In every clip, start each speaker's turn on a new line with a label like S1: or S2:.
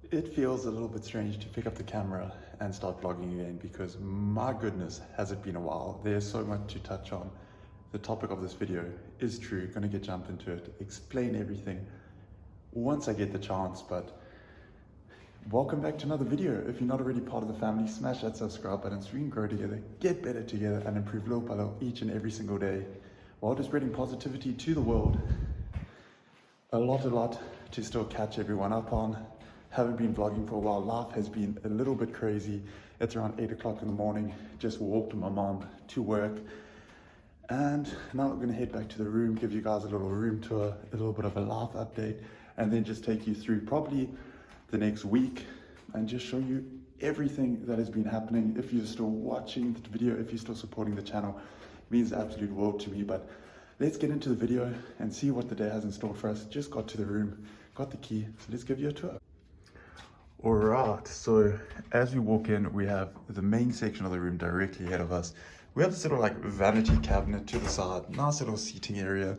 S1: It feels a little bit strange to pick up the camera and start vlogging again because my goodness, has it been a while. There's so much to touch on. The topic of this video is true, gonna get jump into it, explain everything once I get the chance, but welcome back to another video. If you're not already part of the family, smash that subscribe button so we can grow together, get better together and improve little by little each and every single day while just spreading positivity to the world. A lot to still catch everyone up on. Haven't been vlogging for a while. Life has been a little bit crazy. It's around 8 o'clock in the morning. Just walked with my mom to work. And now I'm gonna head back to the room, give you guys a little room tour, a little bit of a life update, and then just take you through probably the next week and just show you everything that has been happening. If you're still watching the video, if you're still supporting the channel, it means the absolute world to me. But let's get into the video and see what the day has in store for us. Just got to the room, got the key, so let's give you a tour. All right, so as we walk in, we have the main section of the room directly ahead of us. We have this little like vanity cabinet to the side, nice little seating area,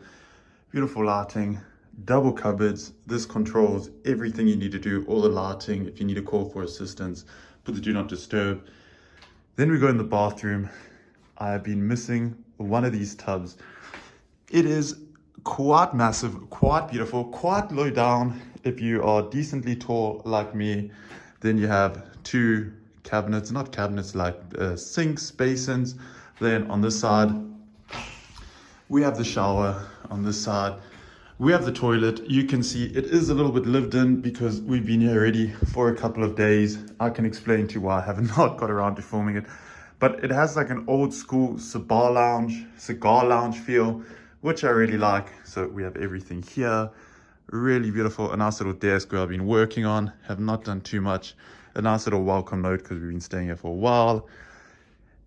S1: beautiful lighting, double cupboards. This controls everything you need to do, all the lighting. If you need to call for assistance, put the do not disturb. Then we go in the bathroom. I have been missing one of these tubs. It is quite massive, quite beautiful, quite low down. If you are decently tall like me, then you have two cabinets, not cabinets, like sinks, basins. Then on this side, we have the shower. On this side, we have the toilet. You can see it is a little bit lived in because we've been here already for a couple of days. I can explain to you why I have not got around to filming it, but it has like an old school cigar lounge feel, which I really like. So we have everything here. Really beautiful. A nice little desk where I've been working on, have not done too much. A nice little welcome note because we've been staying here for a while.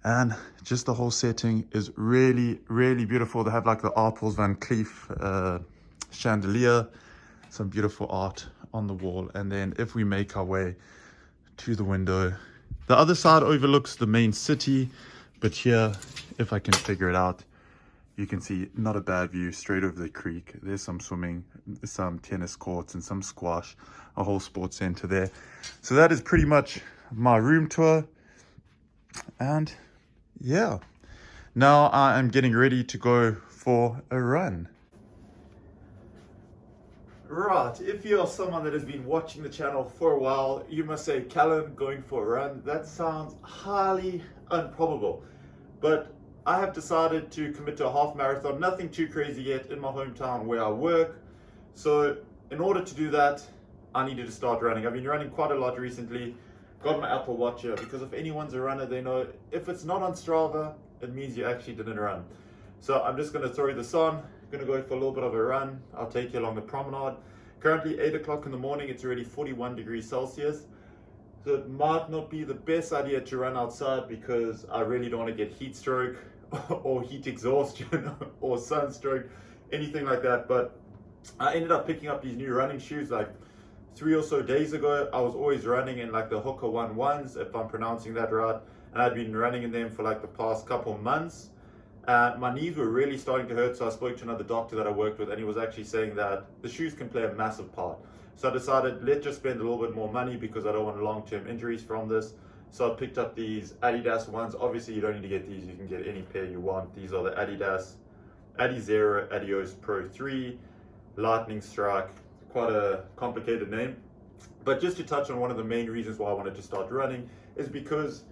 S1: And just the whole setting is really beautiful. They have like the Arpels Van Cleef chandelier, some beautiful art on the wall. And then if we make our way to the window, the other side overlooks the main city, but here, if I can figure it out, you can see not a bad view straight over the creek. There's some swimming, some tennis courts and some squash, a whole sports center there. So that is pretty much my room tour. And yeah, now I am getting ready to go for a run. Right, if you're someone that has been watching the channel for a while, you must say, Callum, going for a run. That sounds highly improbable, but I have decided to commit to a half marathon, nothing too crazy yet, in my hometown where I work. So in order to do that, I needed to start running. I've been running quite a lot recently. Got my Apple Watch here because if anyone's a runner, they know if it's not on Strava, it means you actually didn't run. So I'm just going to throw this on, going to go for a little bit of a run. I'll take you along the promenade. Currently 8 o'clock in the morning, it's already 41 degrees Celsius. So it might not be the best idea to run outside because I really don't want to get heat stroke or heat exhaustion or sunstroke, anything like that. But I ended up picking up these new running shoes like 3 or so days ago. I was always running in like the Hooker 1-1s, if I'm pronouncing that right, and I'd been running in them for like the past couple months. My knees were really starting to hurt, so I spoke to another doctor that I worked with, and he was actually saying that the shoes can play a massive part. So I decided, let's just spend a little bit more money because I don't want long-term injuries from this. So I picked up these Adidas ones. Obviously, you don't need to get these. You can get any pair you want. These are the Adidas Adizero Adios Pro 3 Lightning Strike. Quite a complicated name. But just to touch on one of the main reasons why I wanted to start running is because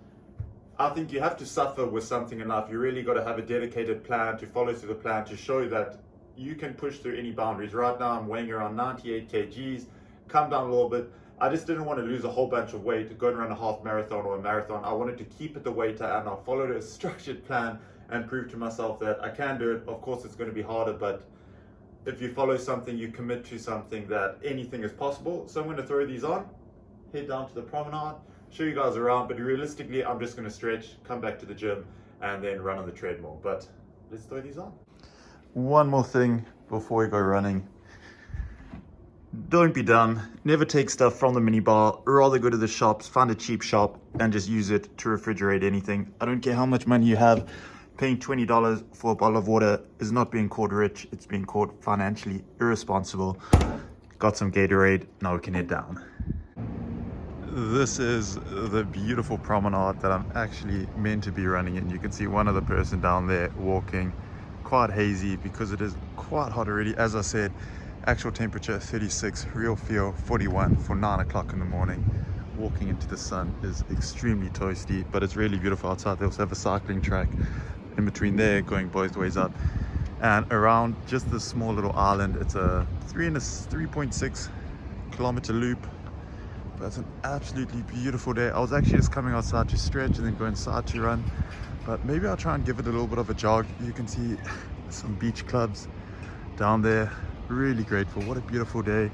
S1: I think you have to suffer with something in life. You really got to have a dedicated plan to follow through the plan to show that you can push through any boundaries. Right now, I'm weighing around 98 kgs, come down a little bit. I just didn't want to lose a whole bunch of weight to go and run a half marathon or a marathon. I wanted to keep it the weight and I followed a structured plan and prove to myself that I can do it. Of course, it's going to be harder, but if you follow something, you commit to something, that anything is possible. So I'm going to throw these on, head down to the promenade, show you guys around, but realistically, I'm just going to stretch, come back to the gym, and then run on the treadmill. But let's throw these on. One more thing before we go running. Don't be dumb. Never take stuff from the minibar. Rather go to the shops, find a cheap shop, and just use it to refrigerate anything. I don't care how much money you have. Paying $20 for a bottle of water is not being called rich. It's being called financially irresponsible. Got some Gatorade. Now we can head down. This is the beautiful promenade that I'm actually meant to be running in. You can see one other person down there walking, quite hazy because it is quite hot already. As I said, actual temperature 36, real feel 41 for 9 o'clock in the morning. Walking into the sun is extremely toasty, but it's really beautiful outside. They also have a cycling track in between there going both ways up, and around just this small little island. It's a 3.6 kilometer loop. That's an absolutely beautiful day. I was actually just coming outside to stretch and then go inside to run, but maybe I'll try and give it a little bit of a jog. You can see some beach clubs down there. Really grateful. What a beautiful day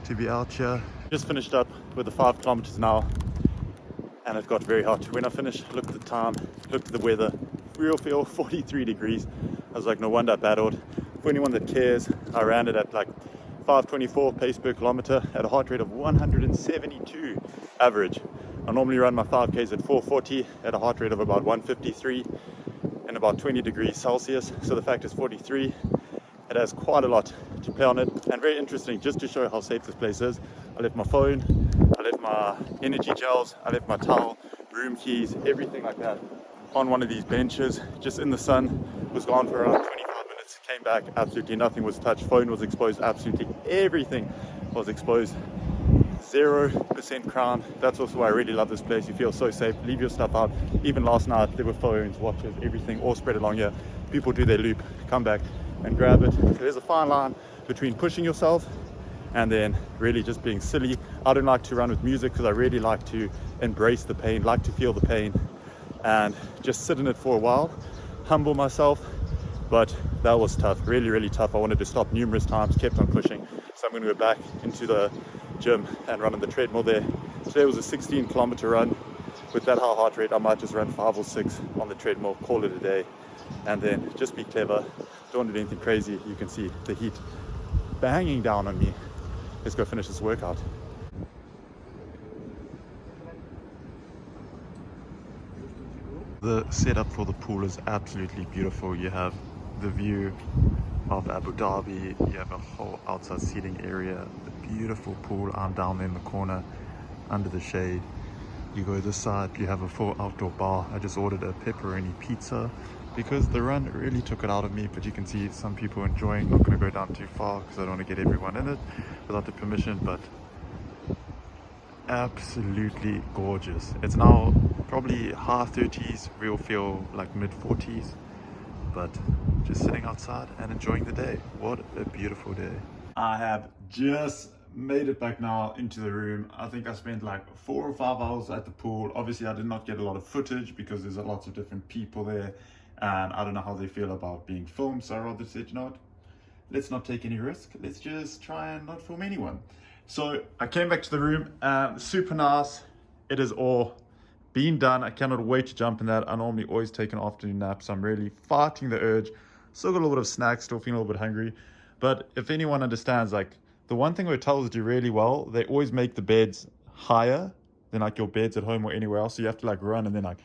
S1: to be out here. Just finished up with the 5 kilometers now, and it got very hot. When I finished, looked at the time, looked at the weather, real feel 43 degrees. I was like, no wonder I battled. For anyone that cares, I ran it at like 524 pace per kilometer at a heart rate of 172 average. I normally run my 5Ks at 440 at a heart rate of about 153 and about 20 degrees Celsius. So the fact is 43. It has quite a lot to play on it, and very interesting, just to show how safe this place is. I left my phone, I left my energy gels, I left my towel, room keys, everything like that on one of these benches, just in the sun. Was gone for around 25 minutes, came back, absolutely nothing was touched. Phone was exposed, absolutely everything was exposed. 0% crime. That's also why I really love this place. You feel so safe. Leave your stuff out. Even last night there were phones, watches, everything all spread along here. People do their loop, come back and grab it. So there's a fine line between pushing yourself and then really just being silly. I don't like to run with music because I really like to embrace the pain, like to feel the pain and just sit in it for a while, humble myself. But that was tough, really, really tough. I wanted to stop numerous times, kept on pushing. So I'm going to go back into the gym and run on the treadmill there. Today was a 16 kilometer run. With that high heart rate, I might just run 5 or 6 on the treadmill, call it a day, and then just be clever. Don't do anything crazy. You can see the heat banging down on me. Let's go finish this workout. The setup for the pool is absolutely beautiful. You have the view of Abu Dhabi, you have a whole outside seating area, the beautiful pool. I'm down there in the corner under the shade. You go this side, you have a full outdoor bar. I just ordered a pepperoni pizza because the run really took it out of me, but you can see some people enjoying. Not going to go down too far because I don't want to get everyone in it without the permission, but absolutely gorgeous. It's now probably high 30s, real feel like mid 40s, but just sitting outside and enjoying the day. What a beautiful day. I have just made it back now into the room. I think I spent like 4 or 5 hours at the pool. Obviously I did not get a lot of footage because there's lots of different people there and I don't know how they feel about being filmed, so I rather said, you know what, let's not take any risk, let's just try and not film anyone. So I came back to the room, super nice. It is all been done. I cannot wait to jump in that. I normally always take an afternoon nap, so I'm really fighting the urge. Still got a little bit of snacks, still feeling a little bit hungry. But if anyone understands, like the one thing hotels do really well, they always make the beds higher than like your beds at home or anywhere else. So you have to like run and then like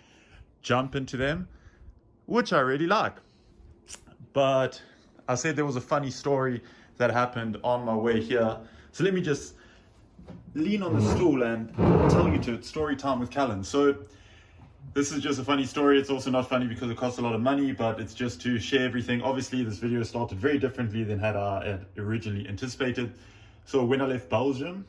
S1: jump into them, which I really like. But I said there was a funny story that happened on my way here. So let me just lean on the stool and tell you to story time with Callan. So this is just a funny story. It's also not funny because it costs a lot of money, but it's just to share everything. Obviously, this video started very differently than had originally anticipated. So when I left Belgium,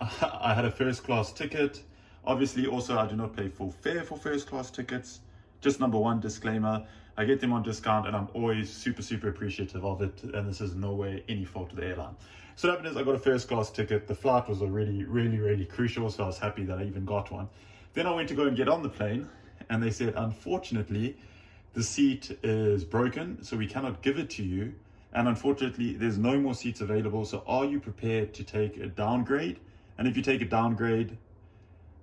S1: I had a first class ticket. Obviously, also I do not pay full fare for first class tickets. Just number one disclaimer, I get them on discount and I'm always super, super appreciative of it. And this is in no way any fault of the airline. So what happened is I got a first class ticket. The flight was already really, really crucial. So I was happy that I even got one. Then I went to go and get on the plane and they said, unfortunately, the seat is broken, so we cannot give it to you. And unfortunately, there's no more seats available. So are you prepared to take a downgrade? And if you take a downgrade,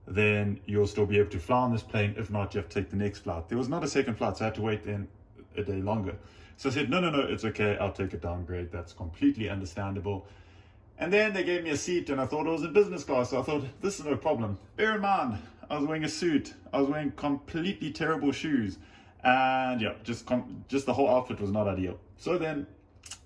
S1: then you'll still be able to fly on this plane. If not, you have to take the next flight. There was not a second flight, so I had to wait then a day longer. So I said, no, it's okay. I'll take a downgrade. That's completely understandable. And then they gave me a seat and I thought it was in business class. So I thought, this is no problem. Bear in mind, I was wearing a suit. I was wearing completely terrible shoes. And yeah, just the whole outfit was not ideal. So then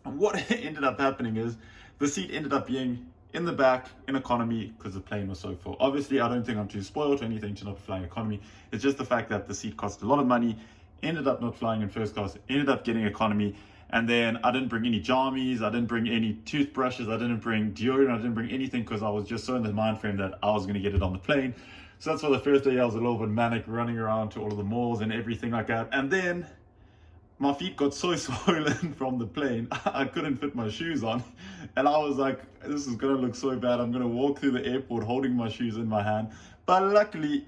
S1: what ended up happening is the seat ended up being in the back in economy because the plane was so full. Obviously, I don't think I'm too spoiled or anything to not be flying economy. It's just the fact that the seat cost a lot of money, ended up not flying in first class, ended up getting economy. And then I didn't bring any jammies, I didn't bring any toothbrushes, I didn't bring deodorant, I didn't bring anything because I was just so in the mind frame that I was going to get it on the plane. So that's why the first day I was a little bit manic, running around to all of the malls and everything like that. And then my feet got so swollen from the plane, I couldn't fit my shoes on. And I was like, this is gonna look so bad. I'm gonna walk through the airport holding my shoes in my hand. But luckily,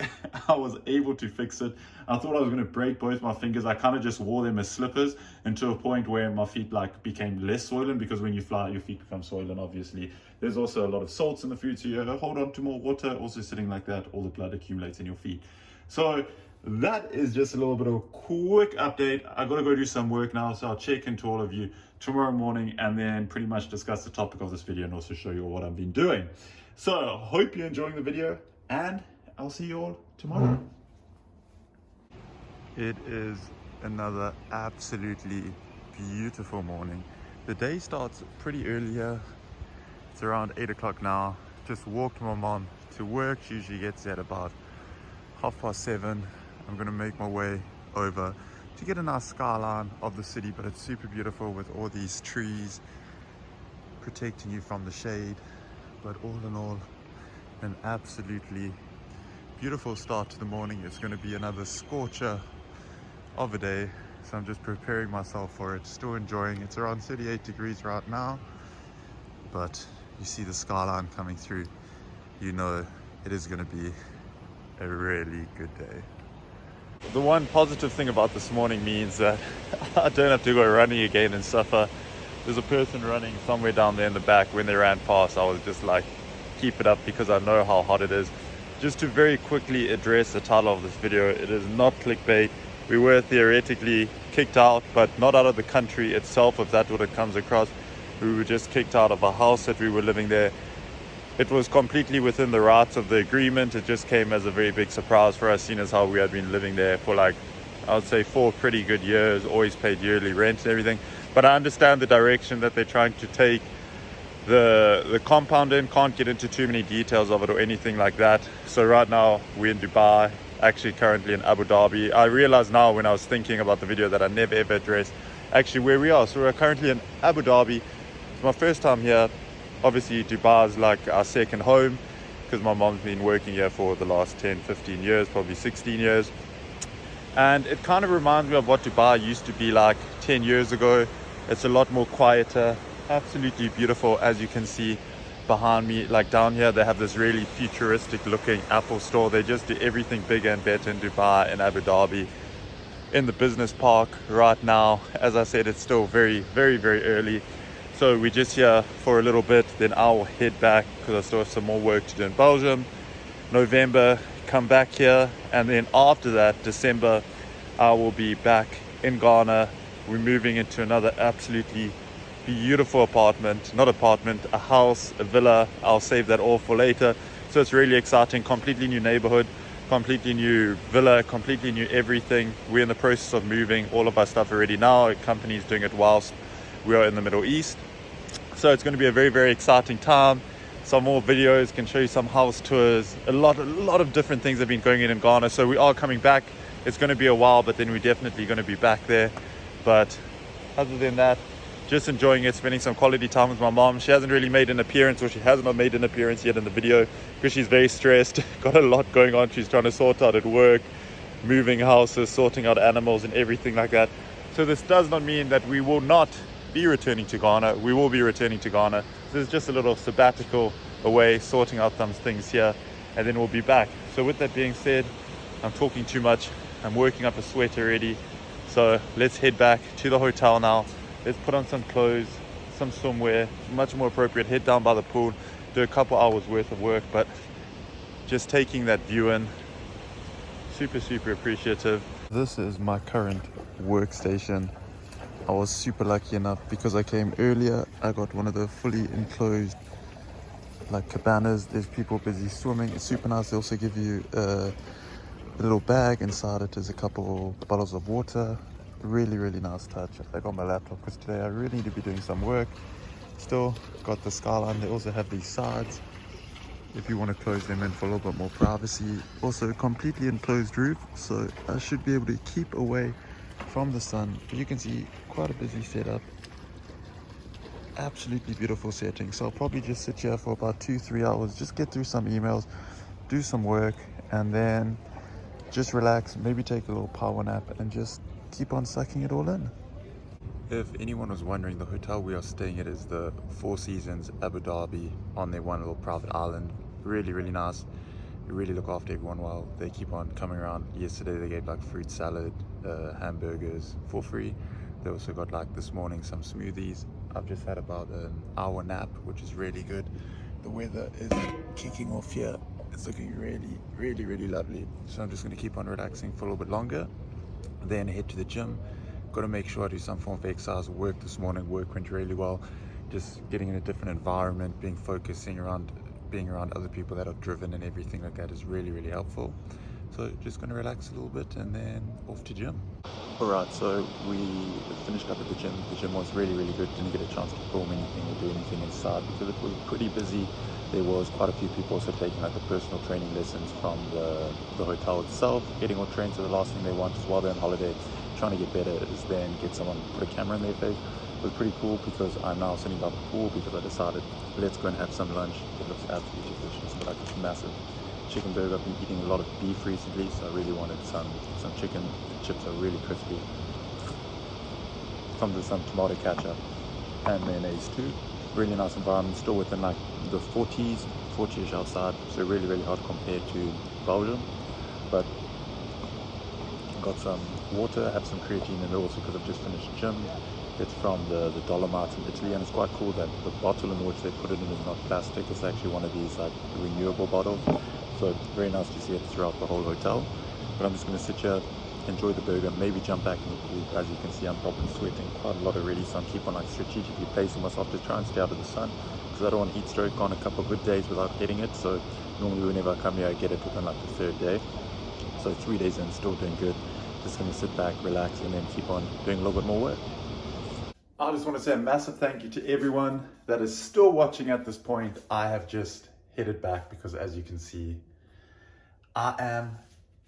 S1: I was able to fix it. I thought I was gonna break both my fingers. I kind of just wore them as slippers until a point where my feet like became less swollen, because when you fly, your feet become swollen, obviously. There's also a lot of salts in the food, so you gotta hold on to more water. Also sitting like that, all the blood accumulates in your feet. So that is just a little bit of a quick update. I gotta go do some work now, so I'll check into all of you tomorrow morning and then pretty much discuss the topic of this video and also show you what I've been doing. So hope you're enjoying the video and I'll see you all tomorrow. It is another absolutely beautiful morning. The day starts pretty early here. It's around 8 o'clock now. Just walked my mom to work. She usually gets there at about 7:30. I'm gonna make my way over to get a nice skyline of the city, but it's super beautiful with all these trees protecting you from the shade. But all in all, an absolutely beautiful start to the morning. It's gonna be another scorcher of a day, so I'm just preparing myself for it, still enjoying. It's around 38 degrees right now, but you see the skyline coming through, you know it is gonna be a really good day. The one positive thing about this morning means that I don't have to go running again and suffer. There's a person running somewhere down there in the back. When they ran past, I was just like, keep it up, because I know how hot it is. Just to very quickly address the title of this video, it is not clickbait. We were theoretically kicked out, but not out of the country itself, if that's what it comes across. We were just kicked out of a house that we were living there. It was completely within the rights of the agreement. It just came as a very big surprise for us, seeing as how we had been living there for like, I would say 4 pretty good years, always paid yearly rent and everything. But I understand the direction that they're trying to take the compound in. Can't get into too many details of it or anything like that. So right now we're in Dubai, actually currently in Abu Dhabi. I realized now when I was thinking about the video that I never ever addressed actually where we are. So we're currently in Abu Dhabi. It's my first time here. Obviously Dubai is like our second home, because my mom's been working here for the last 10-15 years, probably 16 years. And it kind of reminds me of what Dubai used to be like 10 years ago. It's a lot more quieter, absolutely beautiful. As you can see behind me, like down here, they have this really futuristic looking Apple store. They just do everything bigger and better in Dubai and Abu Dhabi. In the business park right now, as I said, it's still very, very, very early. So we're just here for a little bit, then I'll head back because I still have some more work to do in Belgium. November, come back here, and then after that, December, I will be back in Ghana. We're moving into another absolutely beautiful a house, a villa. I'll save that all for later. So it's really exciting, completely new neighborhood, completely new villa, completely new everything. We're in the process of moving all of our stuff already now. The company's doing it whilst we are in the Middle East. So it's going to be a very, very exciting time. Some more videos, can show you some house tours. A lot of different things have been going in Ghana. So we are coming back. It's going to be a while, but then we're definitely going to be back there. But other than that, just enjoying it, spending some quality time with my mom. She hasn't really made an appearance, or she has not made an appearance yet in the video, because she's very stressed. Got a lot going on. She's trying to sort out at work, moving houses, sorting out animals and everything like that. So this does not mean that we will not be returning to Ghana. We will be returning to Ghana. This is just a little sabbatical away, sorting out some things here, and then we'll be back. So with that being said, I'm talking too much. I'm working up a sweat already. So let's head back to the hotel now. Let's put on some clothes, some swimwear, much more appropriate. Head down by the pool, do a couple hours worth of work, but just taking that view in. Super, super appreciative. This is my current workstation. I was super lucky enough, because I came earlier, I got one of the fully enclosed like cabanas. There's people busy swimming. It's super nice. They also give you a little bag. Inside it is a couple bottles of water. Really, really nice touch. I got my laptop because today I really need to be doing some work. Still got the skyline. They also have these sides if you want to close them in for a little bit more privacy. Also completely enclosed roof, so I should be able to keep away from the sun. But you can see quite a busy setup. Absolutely beautiful setting. So I'll probably just sit here for about 2-3 hours, just get through some emails, do some work, and then just relax, maybe take a little power nap and just keep on sucking it all in. If anyone was wondering, the hotel we are staying at is the Four Seasons Abu Dhabi on their one little private island. Really nice. They really look after everyone while they keep on coming around. Yesterday they gave like fruit salad, hamburgers for free. They also got like this morning some smoothies. I've just had about an hour nap, which is really good. The weather is kicking off here. It's looking really lovely. So I'm just going to keep on relaxing for a little bit longer, then head to the gym. Got to make sure I do some form of exercise. Work this morning, work went really well. Just getting in a different environment, being around other people that are driven and everything like that is really helpful. So just going to relax a little bit and then off to gym. Alright, so we finished up at the gym. The gym was really good. Didn't get a chance to film anything or do anything inside because it was pretty busy. There was quite a few people also taking like the personal training lessons from the hotel itself, getting all trained. So the last thing they want is while they're on holiday, trying to get better, is then get someone to put a camera in their face. It was pretty cool because I'm now sitting by the pool because I decided let's go and have some lunch. It looks absolutely delicious, but like it's massive chicken burger. I've been eating a lot of beef recently, so I really wanted some chicken. The chips are really crispy. Comes with some tomato ketchup and mayonnaise too. Really nice environment, still within like the 40ish outside, so really hot compared to Belgium. But got some water, have some creatine, and also because I've just finished gym. It's from the Dolomites in Italy, and it's quite cool that the bottle in which they put it in is not plastic. It's actually one of these like renewable bottles. So very nice to see it throughout the whole hotel. But I'm just going to sit here, enjoy the burger, maybe jump back in the pool. As you can see, I'm probably sweating quite a lot already, so I'm keep on like strategically placing myself to try and stay out of the sun because I don't want heat stroke on a couple of good days without getting it. So normally whenever I come here, I get it within like the 3rd day. So 3 days in, still doing good. Just going to sit back, relax, and then keep on doing a little bit more work. I just want to say a massive thank you to everyone that is still watching at this point. I have just headed back because as you can see, I am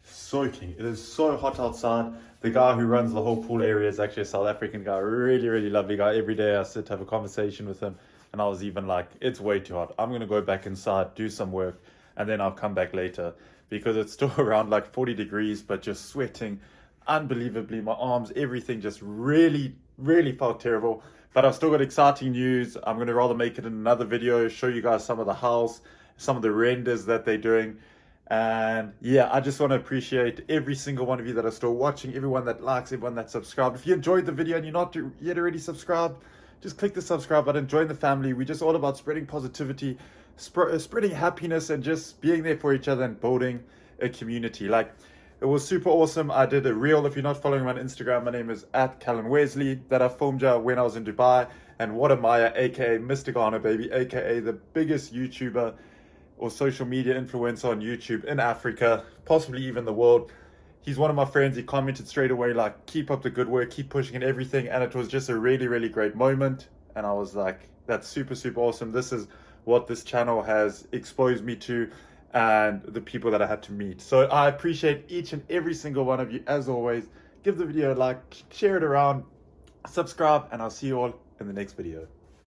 S1: soaking. It is so hot outside. The guy who runs the whole pool area is actually a South African guy, really lovely guy. Every day I sit, have a conversation with him, and I was even like, it's way too hot. I'm going to go back inside, do some work, and then I'll come back later because it's still around like 40 degrees, but just sweating unbelievably. My arms, everything just really felt terrible. But I've still got exciting news. I'm going to rather make it in another video, show you guys some of the house, some of the renders that they're doing. And yeah, I just want to appreciate every single one of you that are still watching, everyone that likes, everyone that subscribed. If you enjoyed the video and you're not yet already subscribed, just click the subscribe button, join the family. We're just all about spreading positivity, spreading happiness, and just being there for each other and building a community. Like, it was super awesome. I did a reel. If you're not following me on Instagram, my name is @CallanWesley, that I filmed when I was in Dubai. And what am I, aka Mr. Ghana, baby, aka the biggest YouTuber or social media influencer on YouTube in Africa, possibly even the world. He's one of my friends. He commented straight away like, keep up the good work, keep pushing and everything. And it was just a really great moment. And I was like, that's super awesome. This is what this channel has exposed me to and the people that I had to meet. So I appreciate each and every single one of you. As always, give the video a like, share it around, subscribe, and I'll see you all in the next video.